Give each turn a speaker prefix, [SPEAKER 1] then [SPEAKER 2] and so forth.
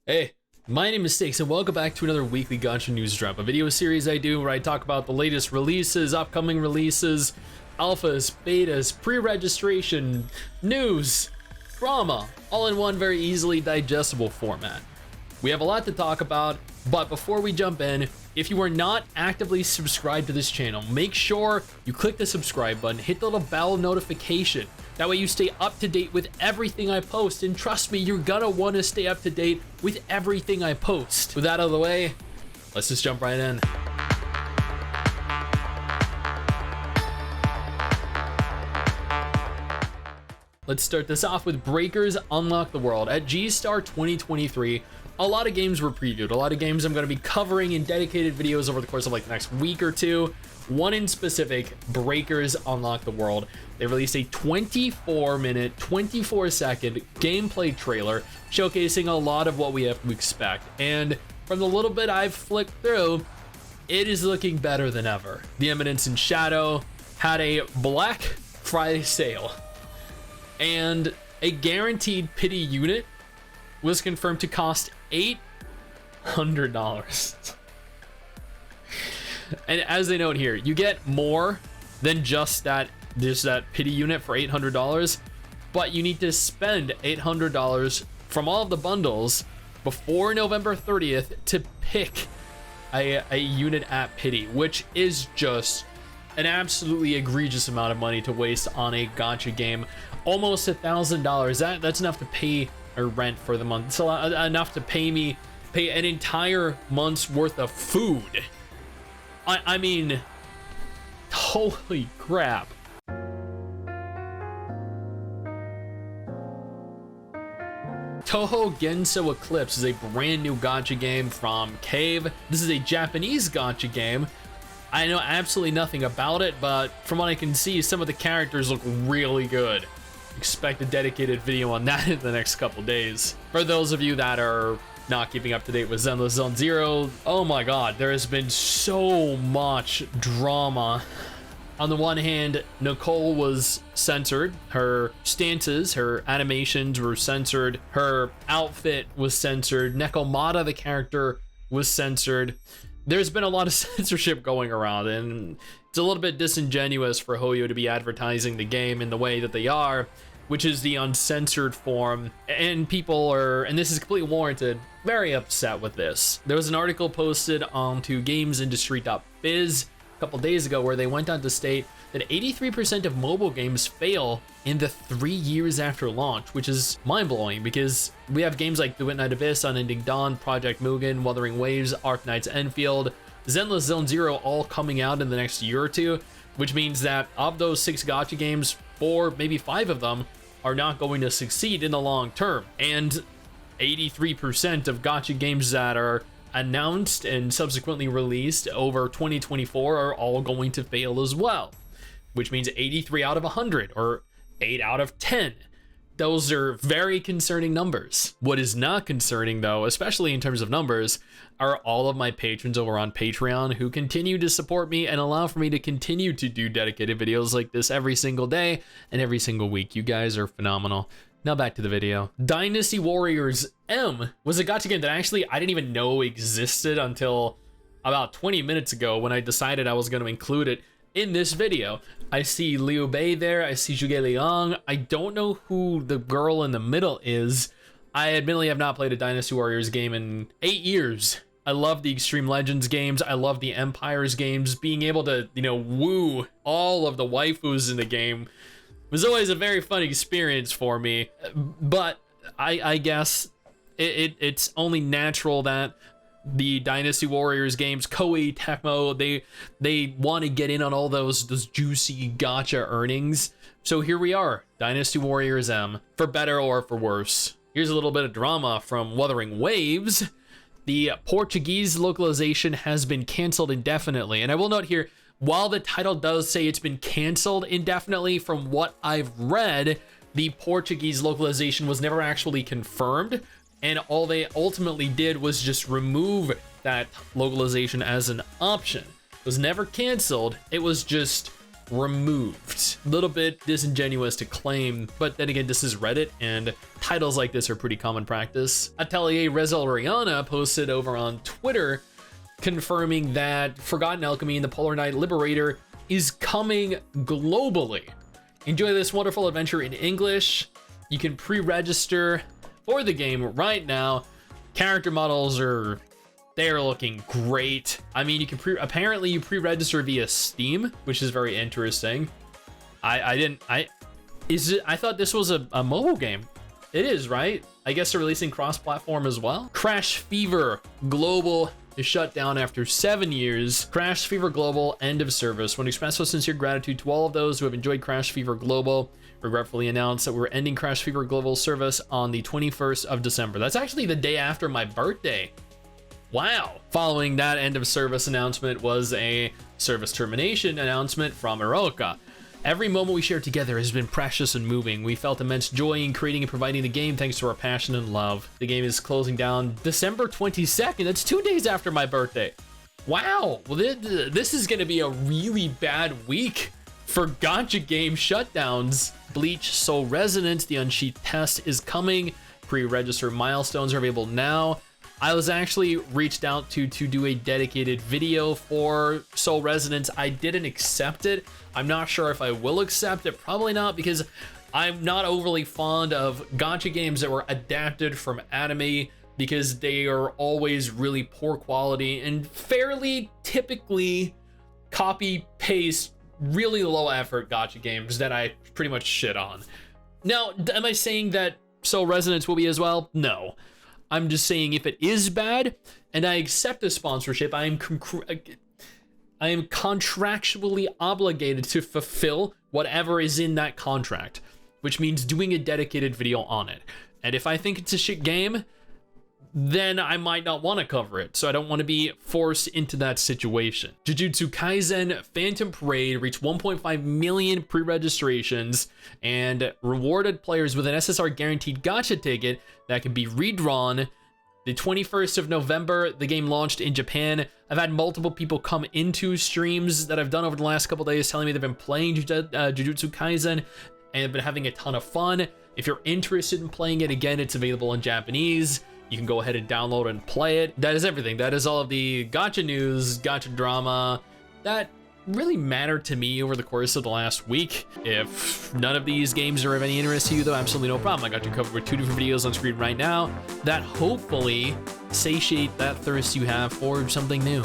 [SPEAKER 1] Hey, my name is Stix and welcome back to another weekly Genshin news drop, a video series I do where I talk about the latest releases, upcoming releases, alphas, betas, pre-registration, news, drama, all in one very easily digestible format. We have a lot to talk about, but before we jump in, if you are not actively subscribed to this channel, make sure you click the subscribe button, hit the little bell notification. That way you stay up to date with everything I post, and trust me, you're gonna wanna stay up to date with everything I post. With that out of the way, let's just jump right in. Let's start this off with Breakers Unlock the World. At G-Star 2023, a lot of games were previewed. A lot of games I'm going to be covering in dedicated videos over the course of like the next week or two. One in specific, Breakers Unlock the World. They released a 24-minute, 24-second gameplay trailer showcasing a lot of what we have to expect. And from the little bit I've flicked through, it is looking better than ever. The Eminence in Shadow had a Black Friday sale, and a guaranteed pity unit was confirmed to cost $800. And as they note here, you get more than just that pity unit for $800, but you need to spend $800 from all of the bundles before November 30th to pick a unit at pity, which is just an absolutely egregious amount of money to waste on a gacha game. Almost $1,000. That's enough to pay or rent for the month. It's enough to pay an entire month's worth of food. I mean, holy crap. Touhou Genshin Eclipse is a brand new gacha game from Cave. This is a Japanese gacha game. I know absolutely nothing about it, but from what I can see, some of the characters look really good. Expect a dedicated video on that in the next couple days. For those of you that are not keeping up to date with Zenless Zone Zero, oh my god, there has been so much drama. On the one hand, Nicole was censored. Her stances, her animations were censored. Her outfit was censored. Nekomata, the character, was censored. There's been a lot of censorship going around, and it's a little bit disingenuous for Hoyo to be advertising the game in the way that they are, which is the uncensored form, and people are, and this is completely warranted, very upset with this. There was an article posted onto gamesindustry.biz a couple days ago where they went on to state that 83% of mobile games fail in the 3 years after launch, which is mind-blowing because we have games like Duet Night Abyss, Unending Dawn, Project Mugen, Wuthering Waves, Arknights, Endfield, Zenless Zone Zero all coming out in the next year or two, which means that of those 6 gacha games, 4, maybe 5 of them are not going to succeed in the long term. And 83% of gacha games that are announced and subsequently released over 2024 are all going to fail as well, which means 83 out of 100 or 8 out of 10. Those are very concerning numbers. What is not concerning, though, especially in terms of numbers, are all of my patrons over on Patreon who continue to support me and allow for me to continue to do dedicated videos like this every single day and every single week. You guys are phenomenal. Now back to the video. Dynasty Warriors M was a gacha game that actually I didn't even know existed until about 20 minutes ago when I decided I was going to include it in this video. I see Liu Bei there, I see Zhuge Liang. I don't know who the girl in the middle is. I admittedly have not played a Dynasty Warriors game in 8 years. I love the Extreme Legends games, I love the Empires games. Being able to, woo all of the waifus in the game was always a very fun experience for me. But I guess it's only natural that the Dynasty Warriors games, Koei, Tecmo, they want to get in on all those juicy gacha earnings. So here we are, Dynasty Warriors M, for better or for worse. Here's a little bit of drama from Wuthering Waves. The Portuguese localization has been canceled indefinitely. And I will note here, while the title does say it's been canceled indefinitely, from what I've read, the Portuguese localization was never actually confirmed. And all they ultimately did was just remove that localization as an option. It was never canceled. It was just removed. A little bit disingenuous to claim, but then again, this is Reddit, and titles like this are pretty common practice. Atelier Rezolariana posted over on Twitter confirming that Forgotten Alchemy and the Polar Knight Liberator is coming globally. Enjoy this wonderful adventure in English. You can pre-register for the game right now. Character models they're looking great. I mean, you can apparently you pre-register via Steam, which is very interesting. I thought this was a mobile game. It is, right? I guess they're releasing cross-platform as well. Crash Fever Global is shut down after 7 years. Crash Fever Global, end of service. Want to express our sincere gratitude to all of those who have enjoyed Crash Fever Global. Regretfully announce that we're ending Crash Fever Global service on the 21st of December. That's actually the day after my birthday. Wow. Following that end of service announcement was a service termination announcement from Iroka. Every moment we shared together has been precious and moving. We felt immense joy in creating and providing the game thanks to our passion and love. The game is closing down December 22nd. That's 2 days after my birthday. Wow. Well, this is going to be a really bad week for gacha game shutdowns. Bleach Soul Resonance, the Unsheathed test is coming. Pre-register milestones are available now. I was actually reached out to do a dedicated video for Soul Resonance. I didn't accept it. I'm not sure if I will accept it. Probably not, because I'm not overly fond of gacha games that were adapted from anime, because they are always really poor quality and fairly typically copy paste really low effort gacha games that I pretty much shit on. Now, am I saying that Soul Resonance will be as well? No. I'm just saying if it is bad and I accept the sponsorship, I am contractually obligated to fulfill whatever is in that contract, which means doing a dedicated video on it. And if I think it's a shit game, then I might not want to cover it, so I don't want to be forced into that situation. Jujutsu Kaisen Phantom Parade reached 1.5 million pre-registrations and rewarded players with an SSR guaranteed gacha ticket that can be redrawn. The 21st of November, the game launched in Japan. I've had multiple people come into streams that I've done over the last couple days telling me they've been playing Jujutsu Kaisen and have been having a ton of fun. If you're interested in playing it, again, it's available in Japanese. You can go ahead and download and play it. That is everything. That is all of the gacha news, gacha drama that really mattered to me over the course of the last week. If none of these games are of any interest to you, though, absolutely no problem. I got you covered with 2 different videos on screen right now that hopefully satiate that thirst you have for something new.